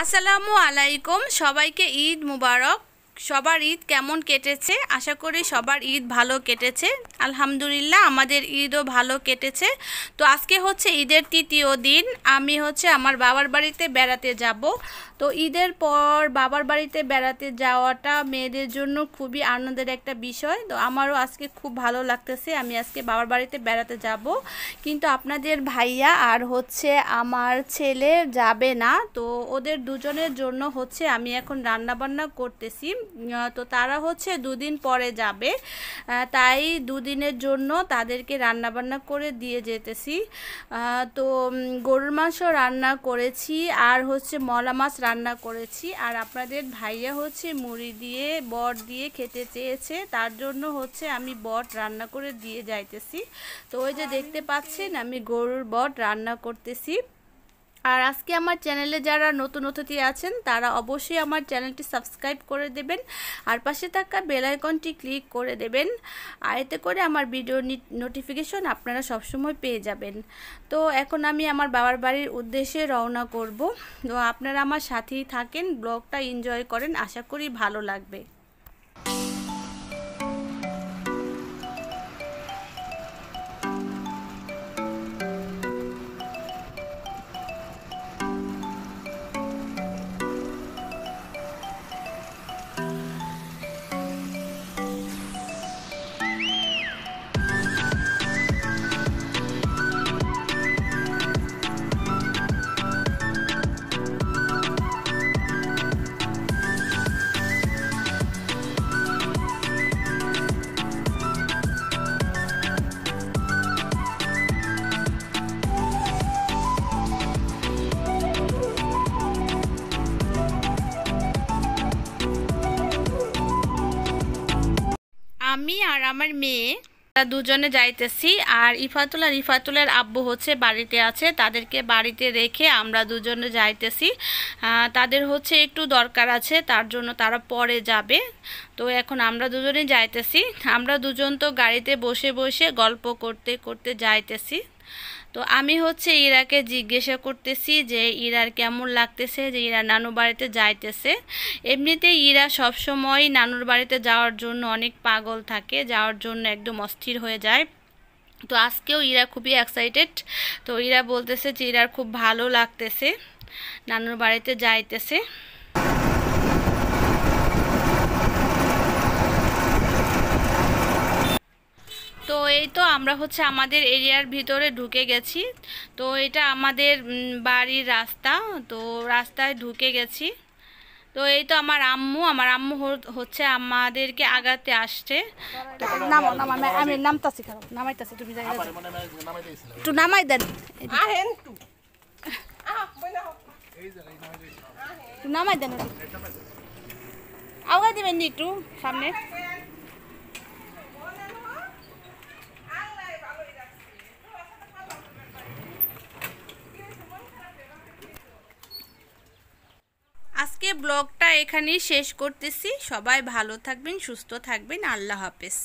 আসসালামু আলাইকুম, সবাইকে ঈদ মুবারক। সবার ঈদ কেমন কেটেছে? আশা করি সবার ঈদ ভালো কেটেছে। আলহামদুলিল্লাহ, আমাদের ঈদও ভালো কেটেছে। তো আজকে হচ্ছে ঈদের তৃতীয় দিন। আমি আমার বাবার বাড়িতে বেড়াতে যাব। তো ঈদের পর বাবার বাড়িতে বেড়াতে যাওয়াটা মেয়েদের জন্য খুবই আনন্দের একটা বিষয়। তো আমারও আজকে খুব ভালো লাগতেছে, আমি আজকে বাবার বাড়িতে বেড়াতে যাব। কিন্তু আপনাদের ভাইয়া আর আমার ছেলে যাবে না। তো ওদের দুজনের জন্য আমি এখন রান্না বান্না করতেছি। তো তারা দুদিন পরে যাবে, তাই দুদিনের জন্য তাদেরকে রান্না বান্না করে দিয়ে যেতেছি। তো গরুর মাংস রান্না করেছি, আর মলা মাছ রান্না করেছি। আর আপনাদের ভাইয়া মুড়ি দিয়ে বট দিয়ে খেতে চেয়েছে, তার জন্য আমি বট রান্না করে দিয়ে যাইতেছি। তো ওই যে দেখতে পাচ্ছেন, আমি গরুর বট রান্না করতেছি। আর আজকে আমার চ্যানেলে যারা নতুন অতিথি আছেন তারা অবশ্যই আমার চ্যানেলটি সাবস্ক্রাইব করে দেবেন, আর পাশে থাকা বেল আইকনটি ক্লিক করে দেবেন। আর এতে করে আমার ভিডিও নোটিফিকেশন আপনারা সবসময় পেয়ে যাবেন। তো এখন আমি আমার বাবার বাড়ির উদ্দেশ্যে রওনা করব। তো আপনারা আমার সাথেই থাকেন, ব্লগটা এনজয় করেন, আশা করি ভালো লাগবে। আমি আর আমার মেয়ে দুজনে যাইতেছি। আর ইফাতুলের আব্বু বাড়িতে আছে, তাদেরকে বাড়িতে রেখে আমরা দুজনে যাইতেছি। তাদের একটু দরকার আছে, তার জন্য তারা পরে যাবে। তো এখন আমরা দুজনেই যাইতেছি। আমরা দুজন তো গাড়িতে বসে বসে গল্প করতে করতে যাইতেছি। তো আমি ইরাকে জিজ্ঞাসা করতেছি যে ইরার কেমন লাগতেছে যে ইরা নানুর বাড়িতে যাইতেছে। এমনিতেই ইরা সবসময় নানুর বাড়িতে যাওয়ার জন্য অনেক পাগল থাকে, যাওয়ার জন্য একদম অস্থির হয়ে যায়। তো আজকেও ইরা খুবই এক্সাইটেড। তো ইরা বলতেছে যে ইরার খুব ভালো লাগতেছে, নানুর বাড়িতে যাইতেছে। তো এই তো আমরা আমাদের এরিয়ার ভিতরে ঢুকে গেছি। তো এটা আমাদের বাড়ির রাস্তা, তো রাস্তায় ঢুকে গেছি। তো এই তো আমার আম্মু আমাদেরকে আগাতে আসছে। আমি নামতাছি, নামাইতাছি, তুমি একটু নামাই দেন, নামাই দেন, আগাই দিবেন একটু সামনে। আজকে ব্লগটা এখানেই শেষ করতেছি। সবাই ভালো থাকবেন, সুস্থ থাকবেন। আল্লাহ হাফেজ।